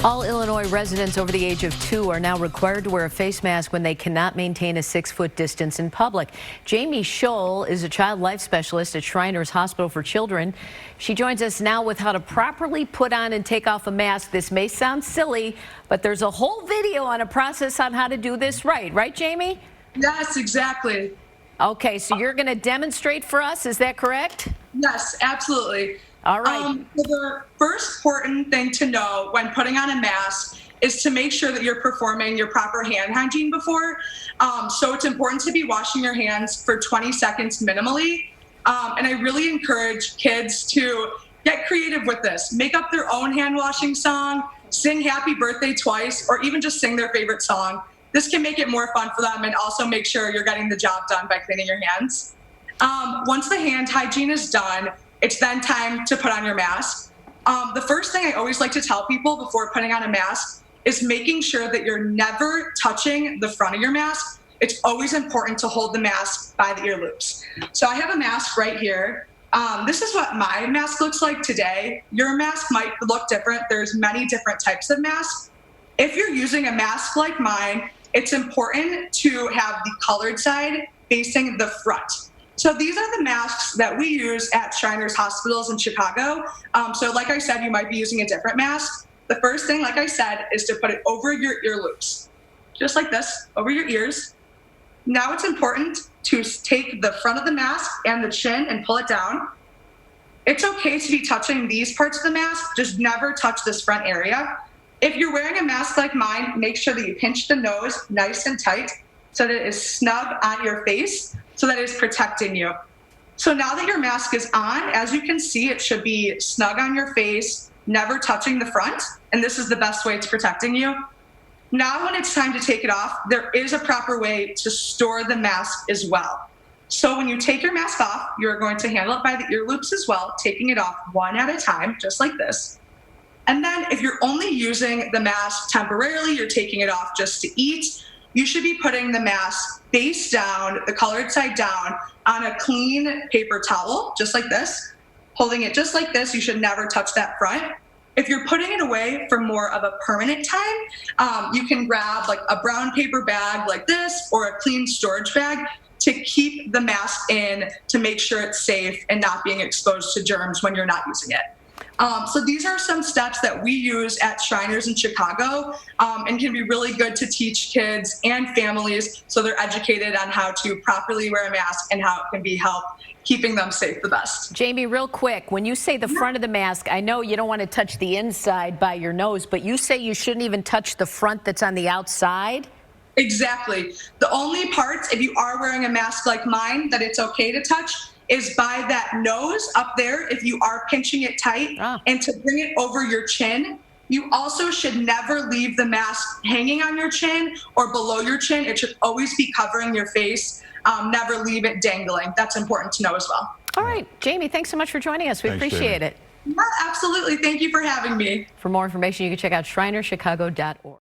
All Illinois residents over the age of 2 are now required to wear a face mask when they cannot maintain a 6-foot distance in public. Jamie Scholl is a child life specialist at Shriners Hospital for Children. She joins us now with how to properly put on and take off a mask. This may sound silly, but there's a whole video on a process on how to do this right, Jamie? Yes, exactly. Okay, so you're going to demonstrate for us, is that correct? Yes, absolutely. All right. So the first important thing to know when putting on a mask is to make sure that you're performing your proper hand hygiene before. So it's important to be washing your hands for 20 seconds minimally. And I really encourage kids to get creative with this. Make up their own hand washing song, sing happy birthday twice, or even just sing their favorite song. This can make it more fun for them and also make sure you're getting the job done by cleaning your hands. Once the hand hygiene is done, it's then time to put on your mask. The first thing I always like to tell people before putting on a mask is making sure that you're never touching the front of your mask. It's always important to hold the mask by the ear loops. So I have a mask right here. This is what my mask looks like today. Your mask might look different. There's many different types of masks. If you're using a mask like mine, it's important to have the colored side facing the front. So these are the masks that we use at Shriners hospitals in Chicago. So like I said, you might be using a different mask. The first thing, like I said, is to put it over your ear loops, just like this, over your ears. Now it's important to take the front of the mask and the chin and pull it down. It's okay to be touching these parts of the mask, just never touch this front area. If you're wearing a mask like mine, make sure that you pinch the nose nice and tight so that it is snug on your face, so that it is protecting you. So now that your mask is on, as you can see, it should be snug on your face, never touching the front, and this is the best way to protecting you. Now when it's time to take it off, there is a proper way to store the mask as well. So when you take your mask off, you're going to handle it by the ear loops as well, taking it off one at a time, just like this. And then if you're only using the mask temporarily, you're taking it off just to eat, you should be putting the mask face down, the colored side down, on a clean paper towel, just like this. Holding it just like this, you should never touch that front. If you're putting it away for more of a permanent time, you can grab like a brown paper bag like this or a clean storage bag to keep the mask in to make sure it's safe and not being exposed to germs when you're not using it. So these are some steps that we use at Shriners in Chicago and can be really good to teach kids and families so they're educated on how to properly wear a mask and how it can be help keeping them safe the best. Jamie, real quick, when you say the front of the mask, I know you don't want to touch the inside by your nose, but you say you shouldn't even touch the front that's on the outside? Exactly. The only parts, if you are wearing a mask like mine, that it's okay to touch is by that nose up there if you are pinching it tight and to bring it over your chin. You also should never leave the mask hanging on your chin or below your chin. It should always be covering your face. Never leave it dangling. That's important to know as well. All right, Jamie, thanks so much for joining us. We appreciate it. Yeah, absolutely. Thank you for having me. For more information, you can check out shrinerchicago.org.